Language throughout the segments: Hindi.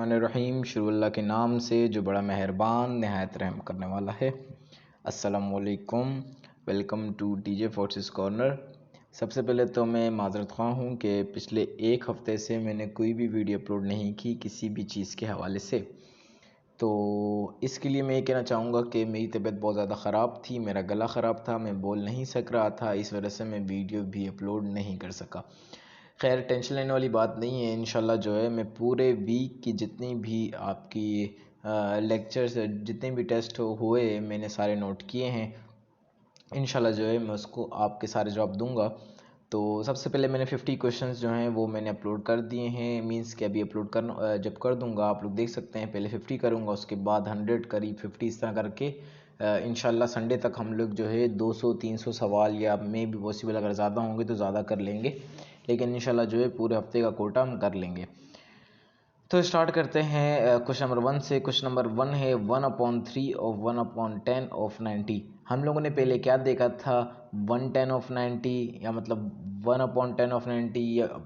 बिस्मिल्लाहिर्रहमानिर्रहीम। शुरू अल्लाह के नाम से जो बड़ा मेहरबान नहायत रहम करने वाला है। अस्सलामुअलैकुम, welcome to TJ forces corner. सबसे पहले तो मैं माज़रत ख़्वाह हूँ कि पिछले एक हफ़्ते से मैंने कोई भी वीडियो अपलोड नहीं की किसी भी चीज़ के हवाले से। तो इसके लिए मैं ये कहना चाहूँगा कि मेरी तबीयत बहुत ज़्यादा ख़राब थी, मेरा गला ख़राब था, मैं बोल नहीं सक रहा था, इस वजह से मैं वीडियो भी अपलोड नहीं कर सका। खैर, टेंशन लेने वाली बात नहीं है। इंशाल्लाह जो है मैं पूरे वीक की जितनी भी आपकी लेक्चर्स जितने भी टेस्ट हुए मैंने सारे नोट किए हैं। इंशाल्लाह जो है मैं उसको आपके सारे जवाब दूंगा। तो सबसे पहले मैंने 50 क्वेश्चंस जो हैं वो मैंने अपलोड कर दिए हैं। मींस कि अभी अपलोड कर जब कर दूंगा आप लोग देख सकते हैं। पहले 50 करूंगा, उसके बाद 100, करीब 50 इस तरह करके इंशाल्लाह संडे तक हम लोग जो है 200-300 सवाल या मे भी पॉसिबल अगर ज़्यादा होंगे तो ज़्यादा कर लेंगे, लेकिन इंशाल्लाह जो है पूरे हफ्ते का कोटा हम कर लेंगे। तो स्टार्ट करते हैं क्वेश्चन नंबर 1 से। क्वेश्चन नंबर 1 है 1/3 ऑफ 1/10 ऑफ 90। हम लोगों ने पहले क्या देखा था, 1/10 ऑफ 90 या मतलब 1/10 ऑफ 90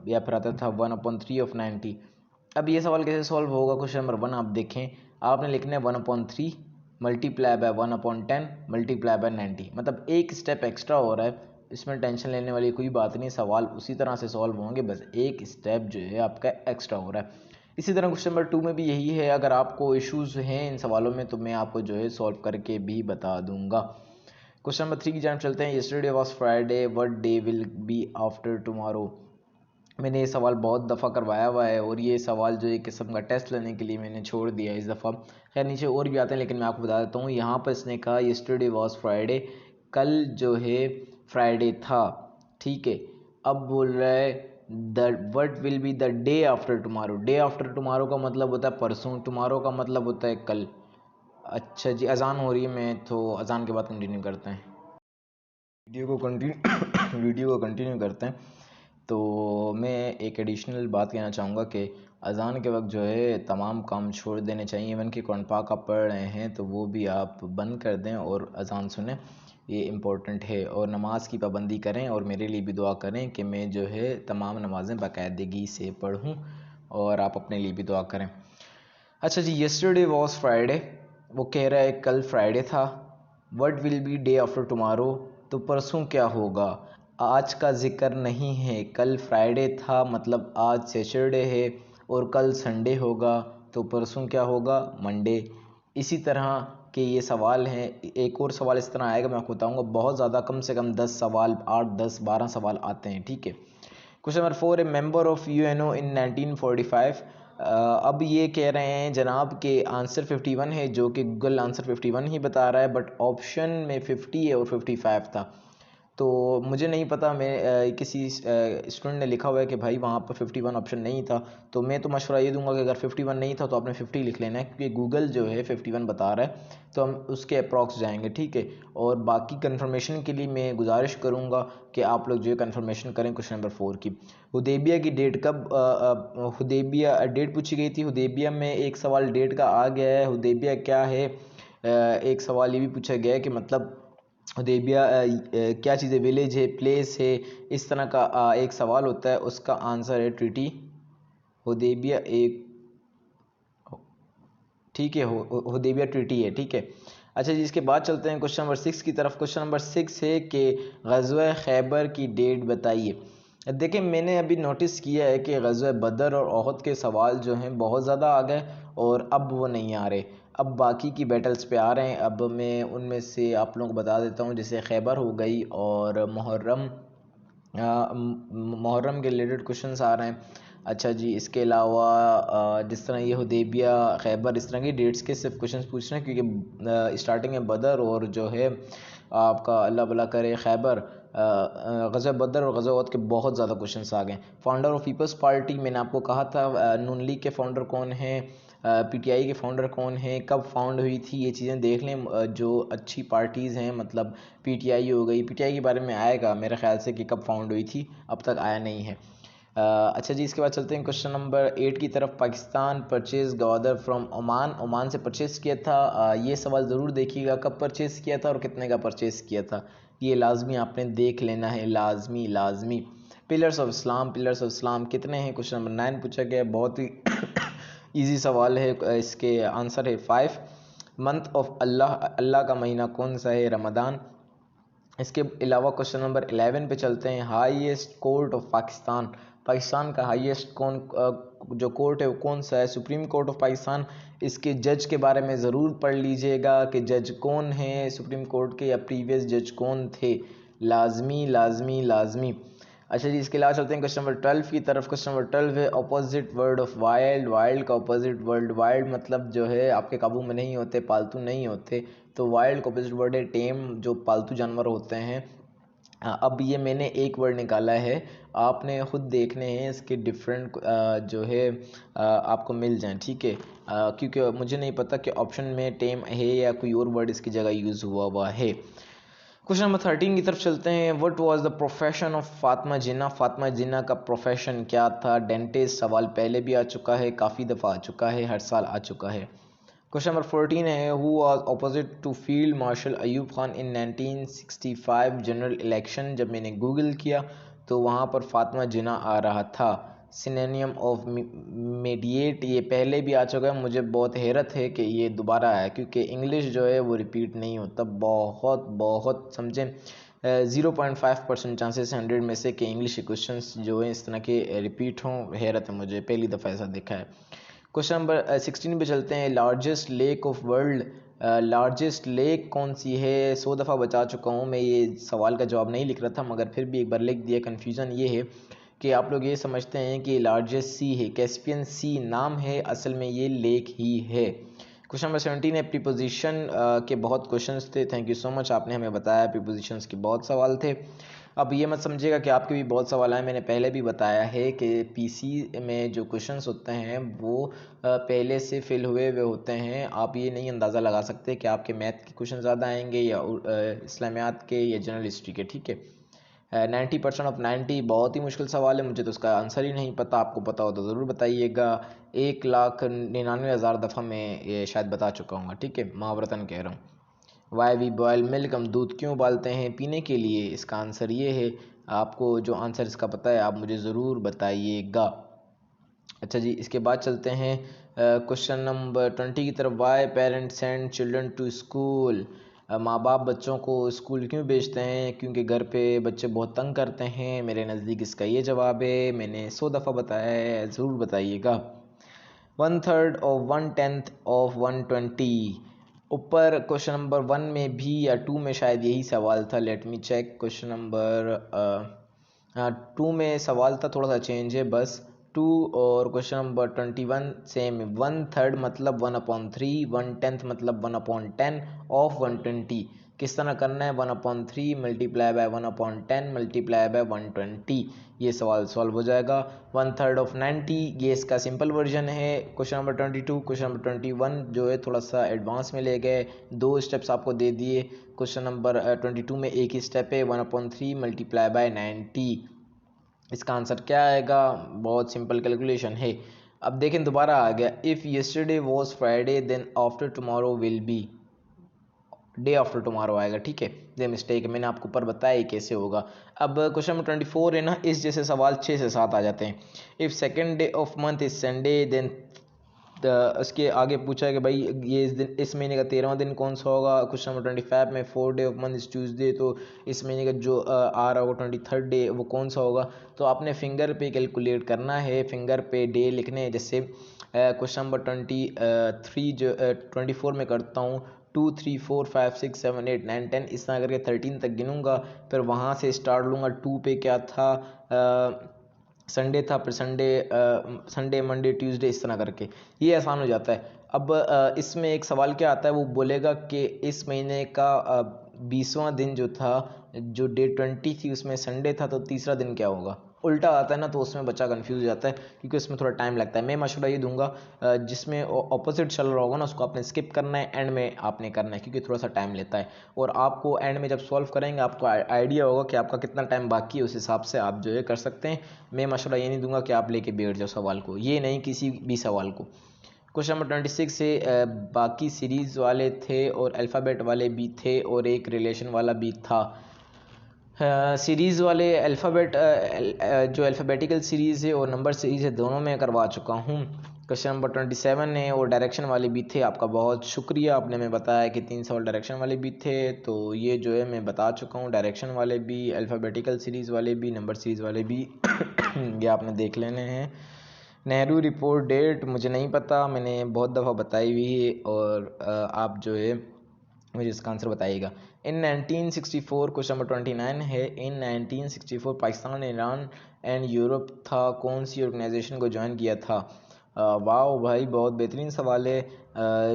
या फिर आता था 1/3 ऑफ 90। अब ये सवाल कैसे सॉल्व होगा? क्वेश्चन नंबर 1 आप देखें, आपने लिखना है 1/3 मल्टीप्लाई बाय 1/10 मल्टीप्लाई बाय 90, मतलब एक स्टेप एक्स्ट्रा हो रहा है। इसमें टेंशन लेने वाली कोई बात नहीं, सवाल उसी तरह से सॉल्व होंगे, बस एक स्टेप जो है आपका एक्स्ट्रा हो रहा है। इसी तरह क्वेश्चन नंबर 2 में भी यही है। अगर आपको इश्यूज़ हैं इन सवालों में तो मैं आपको जो है सॉल्व करके भी बता दूंगा। क्वेश्चन नंबर 3 की जानब चलते हैं। Yesterday was Friday, what day will be after tomorrow. मैंने ये सवाल बहुत दफ़ा करवाया हुआ है और ये सवाल जो एक किस्म का टेस्ट लेने के लिए मैंने छोड़ दिया इस दफ़ा। खैर नीचे और भी आते हैं, लेकिन मैं आपको बता देता हूँ। यहाँ पर इसने कहा यस्टरडे वाज फ्राइडे, कल जो है फ्राइडे था, ठीक है। अब बोल रहा है the what will be the day after tomorrow. Day after tomorrow का मतलब होता है परसों, टुमारो का मतलब होता है कल। अच्छा जी, अजान हो रही है, मैं तो अजान के बाद कंटिन्यू करते हैं वीडियो को कंटिन्यू वीडियो को कंटिन्यू करते हैं। तो मैं एक एडिशनल बात कहना चाहूँगा कि अज़ान के वक्त जो है तमाम काम छोड़ देने चाहिए। इवन कि कुरान पाक आप पढ़ रहे हैं तो वो भी आप बंद कर दें और अज़ान सुनें, ये इम्पोर्टेंट है। और नमाज की पाबंदी करें और मेरे लिए भी दुआ करें कि मैं जो है तमाम नमाज़ें बाकायदगी से पढ़ूँ, और आप अपने लिए भी दुआ करें। अच्छा जी, यस्टरडे वॉज फ्राइडे, वो कह रहा है कल फ्राइडे था। What will be day after tomorrow, तो परसों क्या होगा। आज का जिक्र नहीं है, कल फ्राइडे था मतलब आज सैटरडे है, और कल संडे होगा तो परसों क्या होगा, मंडे। इसी तरह के ये सवाल हैं। एक और सवाल इस तरह आएगा, मैं आपको बताऊंगा। बहुत ज़्यादा, कम से कम 10 सवाल, 8, 10, 12 सवाल आते हैं, ठीक है। क्वेश्चन नंबर 4 है मेंबर ऑफ यूएनओ इन 1945। अब ये कह रहे हैं जनाब के आंसर 51 है, जो कि गूगल आंसर 51 ही बता रहा है, बट ऑप्शन में 50 है और 55 था। तो मुझे नहीं पता, मैं किसी स्टूडेंट ने लिखा हुआ है कि भाई वहाँ पर 51 ऑप्शन नहीं था। तो मैं तो मशवरा ये दूंगा कि अगर 51 नहीं था तो आपने 50 लिख लेना है, क्योंकि गूगल जो है 51 बता रहा है, तो हम उसके अप्रॉक्स जाएंगे, ठीक है। और बाकी कंफर्मेशन के लिए मैं गुजारिश करूँगा कि आप लोग जो है कंफर्मेशन करें क्वेश्चन नंबर 4 की। हुदैबिया की डेट कब, हुदैबिया डेट पूछी गई थी। हुदैबिया में एक सवाल डेट का आ गया है, हुदैबिया क्या है। एक सवाल ये भी पूछा गया है कि मतलब हुदैबिया क्या चीज़ है, विलेज है, प्लेस है, इस तरह का एक सवाल होता है। उसका आंसर है ट्रीटी। हुदैबिया एक, ठीक है, हुदैबिया ट्रीटी है, ठीक है। अच्छा जी, इसके बाद चलते हैं क्वेश्चन नंबर 6 की तरफ। क्वेश्चन नंबर 6 है कि ग़ज़वा खैबर की डेट बताइए। देखिए, मैंने अभी नोटिस किया है कि ग़ज़वा बदर और ओहद के सवाल जो हैं बहुत ज़्यादा आ गए और अब वो नहीं आ रहे, अब बाकी की बैटल्स पे आ रहे हैं। अब मैं उनमें से आप लोगों को बता देता हूँ, जैसे खैबर हो गई और मुहर्रम, मुहर्रम के रिलेटेड क्वेश्चंस आ रहे हैं। अच्छा जी, इसके अलावा जिस तरह ये हुदैबिया, खैबर, इस तरह की डेट्स के सिर्फ क्वेश्चंस पूछ रहे हैं, क्योंकि स्टार्टिंग में बदर और जो है आपका अल्लाह भला करे खैबर, ग़ज़वा बदर और ग़ज़वा उहद के बहुत ज़्यादा क्वेश्चंस आ गए। फाउंडर ऑफ पीपल्स पार्टी, मैंने आपको कहा था नून लीग के फाउंडर कौन हैं, पीटीआई के फाउंडर कौन हैं, कब फाउंड हुई थी, ये चीज़ें देख लें। जो अच्छी पार्टीज़ हैं, मतलब पीटीआई हो गई, पीटीआई के बारे में आएगा मेरे ख्याल से कि कब फाउंड हुई थी, अब तक आया नहीं है। अच्छा जी, इसके बाद चलते हैं क्वेश्चन नंबर 8 की तरफ। Pakistan purchase Gwadar from Oman, Oman से परचेज़ किया था। ये सवाल ज़रूर देखिएगा, कब परचेज़ किया था और कितने का परचेज़ किया था, ये लाजमी आपने देख लेना है, लाजमी लाजमी। Pillars of Islam, pillars of Islam कितने हैं, क्वेश्चन नंबर 9 पूछा गया है। बहुत ही इजी सवाल है, इसके आंसर है 5। मंथ ऑफ अल्लाह, अल्लाह का महीना कौन सा है? रमज़ान। इसके अलावा क्वेश्चन नंबर 11 पे चलते हैं। Highest court of Pakistan, Pakistan का हाईएस्ट जो कोर्ट है वो कौन सा है? Supreme court of Pakistan. इसके जज के बारे में ज़रूर पढ़ लीजिएगा कि जज कौन है सुप्रीम कोर्ट के, या प्रीवियस जज कौन थे। लाजमी लाजमी लाजमी। अच्छा जी, इसके अलावा चलते हैं क्वेश्चन नंबर 12 की तरफ। क्वेश्चन नंबर 12 है opposite word of wild, wild का अपोजिट वर्ड, वाइल्ड मतलब जो है आपके काबू में नहीं होते, पालतू नहीं होते, तो वाइल्ड का अपोजिट वर्ड है टेम, जो पालतू जानवर होते हैं। अब ये मैंने एक वर्ड निकाला है, आपने खुद देखने हैं इसके डिफरेंट जो है आपको मिल जाएं, ठीक है, क्योंकि मुझे नहीं पता कि ऑप्शन में टेम है या कोई और वर्ड इसकी जगह यूज़ हुआ है। क्वेश्चन नंबर 13 की तरफ चलते हैं। What was the profession of Fatima Jinnah, Fatima Jinnah का प्रोफेशन क्या था? डेंटिस्ट। सवाल पहले भी आ चुका है, काफ़ी दफ़ा आ चुका है, हर साल आ चुका है। क्वेश्चन नंबर 14 है who was opposite to field marshal Ayub Khan in 1965 general election. जब मैंने गूगल किया तो वहाँ पर फातिमा जिन्ना आ रहा था। सिनोनिम ऑफ मीडिएट, ये पहले भी आ चुका है, मुझे बहुत हैरत है कि ये दोबारा आया, क्योंकि इंग्लिश जो है वो रिपीट नहीं होता, बहुत बहुत समझें 0.5% चांसेस है 100 में से कि इंग्लिश के क्वेश्चंस जो है इस तरह के रिपीट हों। हैरत है, मुझे पहली दफ़ा ऐसा देखा है। क्वेश्चन नंबर 16 पे चलते हैं। Largest lake of world, largest lake कौन सी है? 100 दफ़ा बता चुका हूँ मैं, ये सवाल का जवाब नहीं लिख रहा था, मगर फिर भी एक बार लिख दिया। कन्फ्यूज़न ये है कि आप लोग ये समझते हैं कि लार्जेस्ट सी है, कैस्पियन सी नाम है, असल में ये लेक ही है। क्वेश्चन नंबर 17 है प्रीपोजिशन के बहुत क्वेश्चंस थे। थैंक यू सो मच, आपने हमें बताया प्रीपोजिशंस के बहुत सवाल थे। अब ये मत समझिएगा कि आपके भी बहुत सवाल आए, मैंने पहले भी बताया है कि पीसी में जो क्वेश्चंस होते हैं वो पहले से फिल हुए होते हैं। आप ये नहीं अंदाज़ा लगा सकते कि आपके मैथ के क्वेश्चन ज़्यादा आएंगे या इस्लामियात के या जनरल हिस्ट्री के, ठीक है। 90% ऑफ 90 बहुत ही मुश्किल सवाल है, मुझे तो उसका आंसर ही नहीं पता, आपको पता हो तो ज़रूर बताइएगा। 1,99,000 दफ़ा मैं ये शायद बता चुका हूँ, ठीक है, महावरतन कह रहा हूँ। वाई वी बॉयल मिल्क, हम दूध क्यों उबालते हैं? पीने के लिए। इसका आंसर ये है, आपको जो आंसर इसका पता है आप मुझे ज़रूर बताइएगा। अच्छा जी, इसके बाद चलते हैं क्वेश्चन नंबर 20 की तरफ। Why parents send children to school, माँ बाप बच्चों को स्कूल क्यों भेजते हैं? क्योंकि घर पे बच्चे बहुत तंग करते हैं। मेरे नज़दीक इसका ये जवाब है, मैंने 100 दफ़ा बताया है, ज़रूर बताइएगा। 1/3 और 1/10 ऑफ 120, ऊपर क्वेश्चन नंबर 1 में भी या 2 में शायद यही सवाल था, let me check. Question number 2 में सवाल था, थोड़ा सा चेंज है बस। 2 और क्वेश्चन नंबर 21 सेम है। 1/3 मतलब 1/3, 1/10 मतलब 1/10 ऑफ 120। किस तरह करना है? 1/3 मल्टीप्लाई बाय 1/10 मल्टीप्लाई बाय 120, ये सवाल सॉल्व हो जाएगा। 1/3 ऑफ 90, ये इसका सिंपल वर्जन है। क्वेश्चन नंबर 22, क्वेश्चन नंबर 21 जो है थोड़ा सा एडवांस में ले गए, 2 स्टेप्स आपको दे दिए। क्वेश्चन नंबर 22 में एक ही स्टेप है, 1/3 मल्टीप्लाई बाय 90। इसका आंसर क्या आएगा? बहुत सिंपल कैलकुलेशन है। अब देखें दोबारा आ गया। If yesterday was Friday then after tomorrow will be, day after tomorrow आएगा, ठीक है, ये मिस्टेक है, मैंने आपको ऊपर बताया कैसे होगा। अब क्वेश्चन नंबर 24 है ना, इस जैसे सवाल 6 से 7 आ जाते हैं। If second day of month is Sunday then, उसके आगे पूछा है कि भाई ये इस महीने का 13वां दिन कौन सा होगा। क्वेश्चन नंबर 25 में 4 day of month is Tuesday, तो इस महीने का जो आ रहा होगा 23rd डे वो कौन सा होगा। तो आपने फिंगर पे कैलकुलेट करना है, फिंगर पे डे लिखने हैं। जैसे क्वेश्चन नंबर 23 जो 24 में करता हूँ, 2 3 4 5 6 7 8 9 10 इस तरह करके 13 तक गिनूंगा, फिर वहाँ से स्टार्ट लूँगा। 2 पे क्या था, संडे था, फिर संडे मंडे ट्यूसडे, इस तरह करके ये आसान हो जाता है। अब इसमें एक सवाल क्या आता है, वो बोलेगा कि इस महीने का 20वां दिन जो था, जो डे 20 थी उसमें संडे था, तो तीसरा दिन क्या होगा? उल्टा आता है ना, तो उसमें बच्चा कंफ्यूज हो जाता है, क्योंकि उसमें थोड़ा टाइम लगता है। मैं मशवरा ये दूंगा, जिसमें ऑपोजिट चल रहा होगा ना उसको आपने स्किप करना है, एंड में आपने करना है, क्योंकि थोड़ा सा टाइम लेता है। और आपको एंड में जब सॉल्व करेंगे आपको आइडिया होगा कि आपका कितना टाइम बाकी है, उस हिसाब से आप जो है कर सकते हैं। मैं मशवरा ये नहीं दूंगा कि आप लेके बैठ जाओ सवाल को, ये नहीं किसी भी सवाल को। क्वेश्चन नंबर 26 से बाकी सीरीज़ वाले थे और अल्फ़ाबेट वाले भी थे और एक रिलेशन वाला भी था। सीरीज़ वाले अल्फ़ाबेट जो अल्फ़ाबेटिकल सीरीज़ है और नंबर सीरीज़ है, दोनों में करवा चुका हूँ। क्वेश्चन नंबर 27 है और डायरेक्शन वाले भी थे। आपका बहुत शुक्रिया, आपने मैं बताया कि 3 सवाल डायरेक्शन वाले भी थे। तो ये जो है मैं बता चुका हूँ, डायरेक्शन वाले भी, अल्फ़ाबेटिकल सीरीज़ वाले भी, नंबर सीरीज़ वाले भी ये आपने देख लेने हैं। नेहरू रिपोर्ट डेट मुझे नहीं पता, मैंने बहुत दफ़ा बताई हुई है, और आप जो है मुझे इसका आंसर बताइएगा। इन 1964 क्वेश्चन नंबर 29 है। इन 1964 पाकिस्तान, ईरान एंड यूरोप था कौन सी ऑर्गेनाइजेशन को ज्वाइन किया था? वाह भाई, बहुत बेहतरीन सवाल है।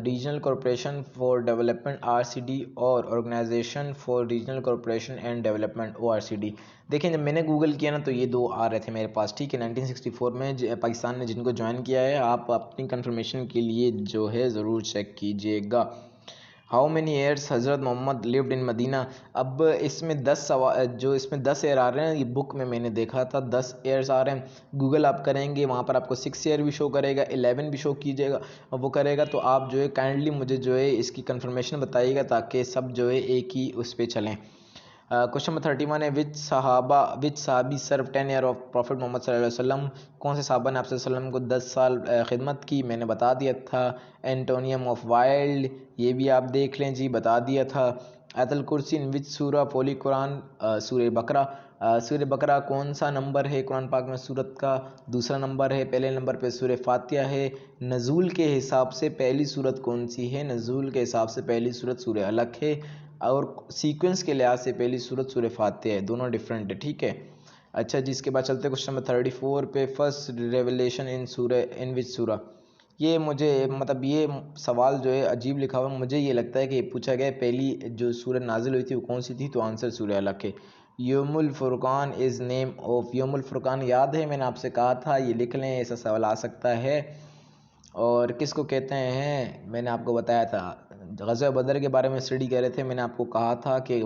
Regional corporation for development RCD और organisation for regional corporation and development ORCD। देखें, जब मैंने गूगल किया ना तो ये दो आ रहे थे मेरे पास, ठीक है। 1964 में पाकिस्तान ने जिनको ज्वाइन किया है, आप अपनी कंफर्मेशन के लिए जो है ज़रूर चेक कीजिएगा। हाउ मैनी ईयर्स हज़रत मोहम्मद लिव्ड इन मदीना? अब इसमें 10 सवाल, जो इसमें 10 ईयर आ रहे हैं, ये बुक में मैंने देखा था 10 ईयर्स आ रहे हैं। गूगल आप करेंगे, वहाँ पर आपको 6 ईयर भी शो करेगा, 11 भी शो कीजिएगा, वो करेगा। तो आप जो है काइंडली मुझे जो है इसकी कंफर्मेशन बताइएगा, ताकि सब जो है एक ही उस पर चलें। क्वेश्चन नंबर 31 है। विच साहबी सर्व 10 ईयर ऑफ प्रॉफिट मोहम्मद सल्लल्लाहु अलैहि वसल्लम? कौन से साहबा ने आप वसल्लम को 10 साल खिदमत की? मैंने बता दिया था। एंटोनियम ऑफ वाइल्ड, ये भी आप देख लें जी, बता दिया था। आयतल कुर्सी इन विच सूरा पोली कुरान? सूर्य बकरा। सूर्य बकरा कौन सा नंबर है कुरान पाक में सूरत का? दूसरा नंबर है। पहले नंबर पे सूर्य फातिहा है। नज़ूल के हिसाब से पहली सूरत कौन सी है? नज़ूल के हिसाब से पहली सूरत सूर्य अलग है, और सीक्वेंस के लिहाज से पहली सूरत सूर्य फातिहा है, दोनों डिफरेंट है, ठीक है। अच्छा जी, इसके बाद चलते क्वेश्चन नंबर 34 पे। फर्स्ट रेवलेशन इन सूरह इन विच सूरा? ये मुझे मतलब ये सवाल जो है अजीब लिखा हुआ है। मुझे ये लगता है कि पूछा गया पहली जो सूरह नाजिल हुई थी वो कौन सी थी, तो आंसर सूरह अलक है। Yaumul Furqan is name of Yaumul Furqan, याद है मैंने आपसे कहा था, ये लिख लें, ऐसा सवाल आ सकता है। और किसको कहते हैं, मैंने आपको बताया था, ग़ज़वा बदर के बारे में स्टडी कर रहे थे। मैंने आपको कहा था कि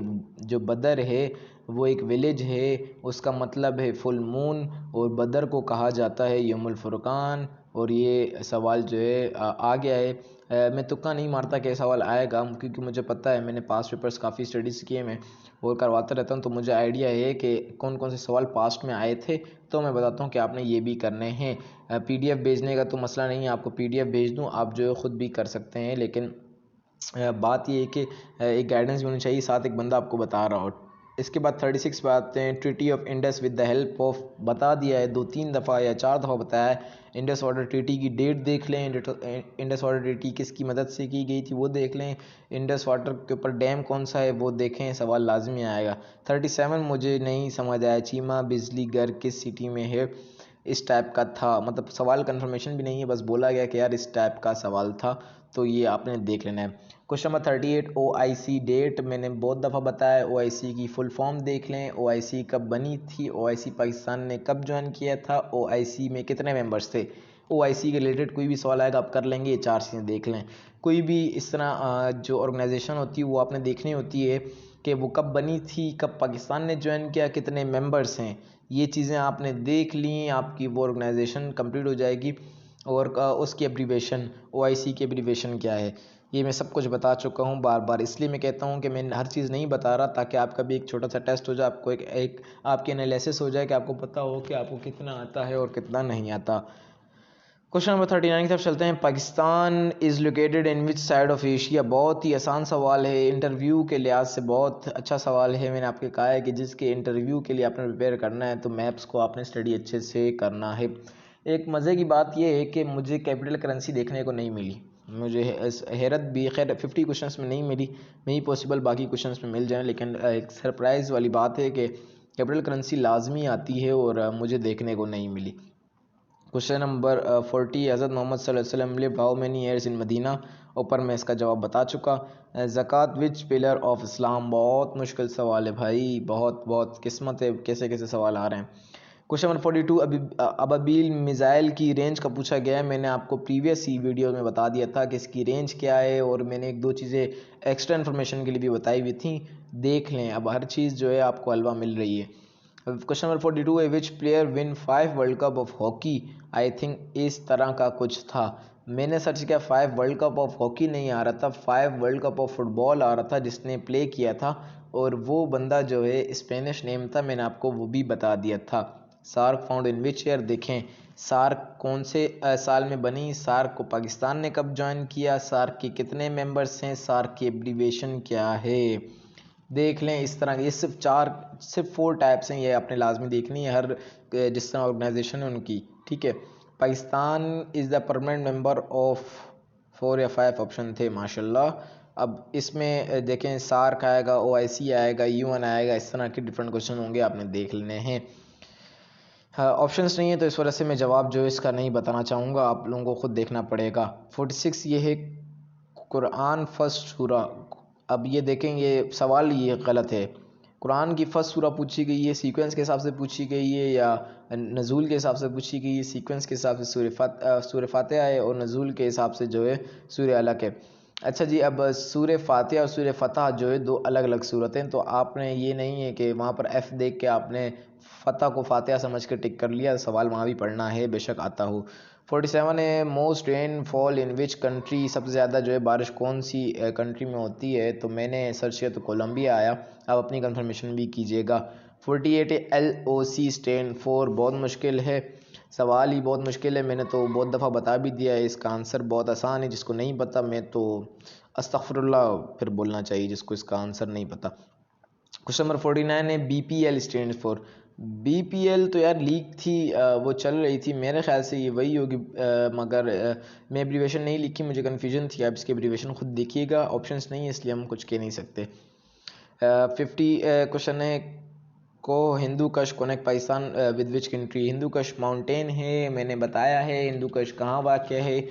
जो बदर है वो एक विलेज है, उसका मतलब है फुल मून, और बदर को कहा जाता है यौमुल फुरकान। और ये सवाल जो है आ गया है। मैं तुक्का नहीं मारता कि सवाल आएगा, क्योंकि मुझे पता है, मैंने पास्ट पेपर्स काफ़ी स्टडीज़ किए मैं और करवाता रहता हूँ, तो मुझे आइडिया है कि कौन कौन से सवाल पास्ट में आए थे। तो मैं बताता हूँ कि आपने ये भी करने हैं। PDF भेजने का तो मसला नहीं है, आपको PDF भेज दूँ, आप जो है ख़ुद भी कर सकते हैं। लेकिन बात ये है कि एक गाइडेंस भी होनी चाहिए, साथ एक बंदा आपको बता रहा हो। इसके बाद 36 पे आते हैं। Treaty of Indus with the help of, बता दिया है 2-3 दफ़ा या 4 दफ़ा बताया है। इंडस वाटर ट्रीटी की डेट देख लें, इंडस वाटर ट्रीटी किसकी मदद से की गई थी वो देख लें, इंडस वाटर के ऊपर डैम कौन सा है वो देखें, सवाल लाजमी आएगा। 37 मुझे नहीं समझ आया, चीमा बिजली घर किस सिटी में है? इस टाइप का था, मतलब सवाल कंफर्मेशन भी नहीं है, बस बोला गया कि यार इस टाइप का सवाल था, तो ये आपने देख लेना है। क्वेश्चन नंबर 38 OIC डेट, मैंने बहुत दफ़ा बताया, OIC की फुल फॉर्म देख लें, OIC कब बनी थी, OIC पाकिस्तान ने कब ज्वाइन किया था, OIC में कितने मेंबर्स थे। OIC के रिलेटेड कोई भी सवाल आएगा आप कर लेंगे, ये 4 चीज़ें देख लें। कोई भी इस तरह जो ऑर्गेनाइजेशन होती है वो आपने देखनी होती है कि वो कब बनी थी, कब पाकिस्तान ने ज्वाइन किया, कितने मेंबर्स हैं, ये चीज़ें आपने देख ली, आपकी वो ऑर्गेनाइजेशन कंप्लीट हो जाएगी। और उसकी एब्रीवेशन, OIC की एब्रीवेशन क्या है, ये मैं सब कुछ बता चुका हूँ बार बार। इसलिए मैं कहता हूँ कि मैं हर चीज़ नहीं बता रहा, ताकि आपका भी एक छोटा सा टेस्ट हो जाए, आपको एक आपकी एनालिसिस हो जाए कि आपको पता हो कि आपको कितना आता है और कितना नहीं आता। क्वेश्चन नंबर 39 की तरफ चलते हैं। Pakistan is located in which side of Asia? बहुत ही आसान सवाल है, इंटरव्यू के लिहाज से बहुत अच्छा सवाल है। मैंने आपको कहा है कि जिसके इंटरव्यू के लिए आपने प्रिपेयर करना है तो मैप्स को आपने स्टडी अच्छे से करना है। एक मज़े की बात यह है कि मुझे कैपिटल करेंसी देखने को नहीं मिली, मुझे हैरत भी, खैर 50 क्वेश्चंस में नहीं मिली, नहीं पॉसिबल बाकी क्वेश्चंस में मिल जाए, लेकिन एक सरप्राइज़ वाली बात है कि कैपिटल करेंसी लाजमी आती है और मुझे देखने को नहीं मिली। क्वेश्चन नंबर 40 हज़रत मोहम्मद सल्लल्लाहु अलैहि वसल्लम lived how many years in Medina? ऊपर मैं इसका जवाब बता चुका। ज़कात विच पिलर ऑफ इस्लाम? बहुत मुश्किल सवाल है भाई, बहुत बहुत किस्मत है कैसे कैसे सवाल आ रहे हैं। क्वेश्चन नंबर 42 अबाबील मिज़ाइल की रेंज का पूछा गया है। मैंने आपको प्रीवियस ही वीडियो में बता दिया था कि इसकी रेंज क्या है, और मैंने 1-2 चीज़ें एक्स्ट्रा इन्फॉर्मेशन के लिए भी बताई हुई थी, देख लें, अब हर चीज़ जो है आपको हलवा मिल रही है। क्वेश्चन नंबर 42 है। विच player win 5 world cup of hockey? I think इस तरह का कुछ था, मैंने सर्च किया, 5 वर्ल्ड कप ऑफ हॉकी नहीं आ रहा था, 5 वर्ल्ड कप ऑफ फुटबॉल आ रहा था जिसने प्ले किया था, और वो बंदा जो है स्पेनिश नेम था, मैंने आपको वो भी बता दिया था। SAARC found in which year? देखें सार्क कौन से साल में बनी, सार्क को पाकिस्तान ने कब ज्वाइन किया, सार्क के कितने मेंबर्स हैं, सार्क की एब्रीविएशन क्या है। देख लें इस तरह ये सिर्फ 4 टाइप्स हैं, ये आपने लाजमी देखनी है हर जिस तरह ऑर्गेनाइजेशन है उनकी, ठीक है। Pakistan is the permanent member of 4 या 5 ऑप्शन थे माशाल्लाह। अब इसमें देखें सार्क आएगा, OIC आएगा, UN आएगा, इस तरह के डिफरेंट क्वेश्चन होंगे, आपने देख लेने हैं। हाँ, ऑप्शंस नहीं है तो इस वजह से मैं जवाब जो है इसका नहीं बताना चाहूँगा, आप लोगों को खुद देखना पड़ेगा। 46 ये है कुरान फर्स्ट सूरा। अब ये देखें ये सवाल ये गलत है, कुरान की फर्स्ट सूरा पूछी गई है, सीक्वेंस के हिसाब से पूछी गई है या नज़ूल के हिसाब से पूछी गई है। सीक्वेंस के हिसाब से सूरह फातिहा है और नज़ूल के हिसाब से जो है सूरह अलग है। अच्छा जी, अब सूरह फातिहा और सूरह फतह जो है 2 अलग अलग सूरतें, तो आपने ये नहीं है कि वहाँ पर F देख के आपने फ़तह को फातिहा समझ के टिक कर लिया, सवाल वहाँ भी पढ़ना है, बेशक आता हो। 47 है most rain fall in which country, सबसे ज़्यादा जो है बारिश कौन सी कंट्री में होती है, तो मैंने सर्च किया तो कोलंबिया आया, आप अपनी कंफर्मेशन भी कीजिएगा। 48 है LOC स्टैंड फॉर, बहुत मुश्किल है, सवाल ही बहुत मुश्किल है, मैंने तो बहुत दफ़ा बता भी दिया है, इसका आंसर बहुत आसान है, जिसको नहीं पता मैं तो अस्तगफिरुल्लाह फिर बोलना चाहिए जिसको इसका आंसर नहीं पता। क्वेश्चन नंबर 49 है BPL स्टैंड फॉर। BPL तो यार लीक थी, वो चल रही थी, मेरे ख्याल से ये वही होगी, मगर मैं एब्रीवेशन नहीं लिखी, मुझे कन्फ्यूजन थी, आप इसके एब्रीवेशन खुद देखिएगा, ऑप्शंस नहीं है इसलिए हम कुछ कह नहीं सकते। 50 क्वेश्चन है को हिंदू कश connect Pakistan with which country. Hindu कश माउंटेन है, मैंने बताया है हिंदू कश कहाँ वाक़ है,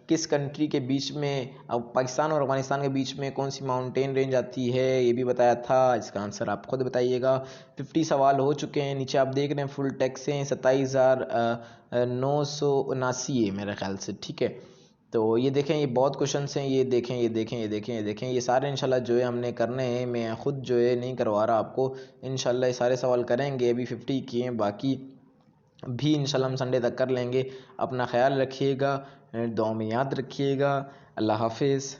किस कंट्री के बीच में, अब पाकिस्तान और अफगानिस्तान के बीच में कौन सी माउंटेन रेंज आती है ये भी बताया था, इसका आंसर आप खुद बताइएगा। 50 सवाल हो चुके हैं, नीचे आप देख रहे हैं फुल टैक्स हैं 27,979 है मेरे ख्याल से, ठीक है। तो ये देखें ये बहुत क्वेश्चंस हैं, ये देखें ये देखें ये देखें ये देखें, ये सारे इंशाल्लाह जो है हमने करने हैं, मैं ख़ुद जो है नहीं करवा रहा आपको, इंशाल्लाह ये सारे सवाल करेंगे, अभी 50 किए हैं, बाकी भी इंशाल्लाह हम संडे तक कर लेंगे। अपना ख्याल रखिएगा, दुआ में याद रखिएगा, अल्लाह हाफिज़।